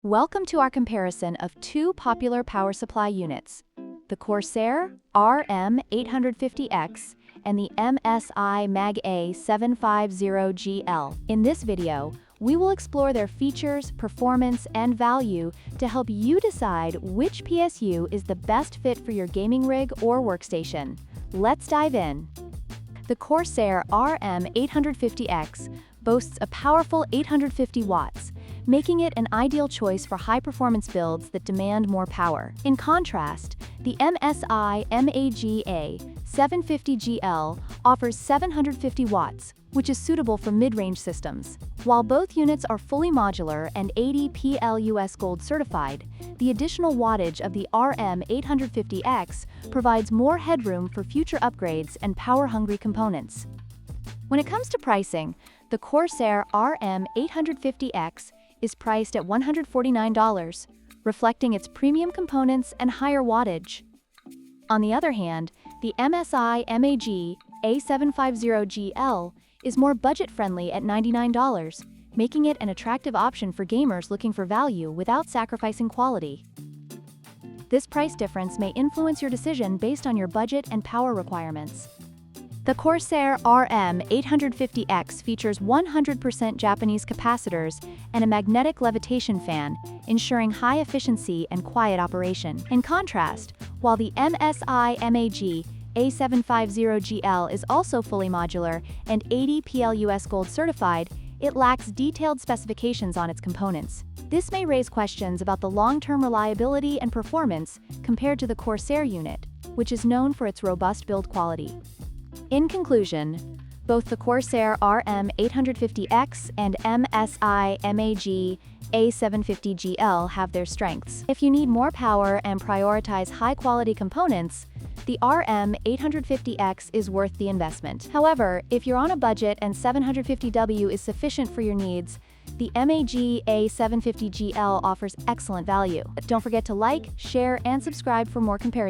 Welcome to our comparison of two popular power supply units, the CORSAIR RM850X and the MSI A750GL. In this video, we will explore their features, performance, and value to help you decide which PSU is the best fit for your gaming rig or workstation. Let's dive in. The CORSAIR RM850X boasts a powerful 850 watts, making it an ideal choice for high-performance builds that demand more power. In contrast, the MSI A750GL offers 750 watts, which is suitable for mid-range systems. While both units are fully modular and 80 PSU Gold certified, the additional wattage of the RM850X provides more headroom for future upgrades and power-hungry components. When it comes to pricing, the CORSAIR RM850X is priced at $149, reflecting its premium components and higher wattage. On the other hand, the MSI A750GL is more budget-friendly at $99, making it an attractive option for gamers looking for value without sacrificing quality. This price difference may influence your decision based on your budget and power requirements. The CORSAIR RM850X features 100% Japanese capacitors and a magnetic levitation fan, ensuring high efficiency and quiet operation. In contrast, while the MSI A750GL is also fully modular and 80 PSU Gold certified, it lacks detailed specifications on its components. This may raise questions about the long-term reliability and performance compared to the CORSAIR unit, which is known for its robust build quality. In conclusion, both the CORSAIR RM850X and MSI A750GL have their strengths. If you need more power and prioritize high-quality components, the RM850X is worth the investment. However, if you're on a budget and 750W is sufficient for your needs, the MSI A750GL offers excellent value. Don't forget to like, share, and subscribe for more comparisons.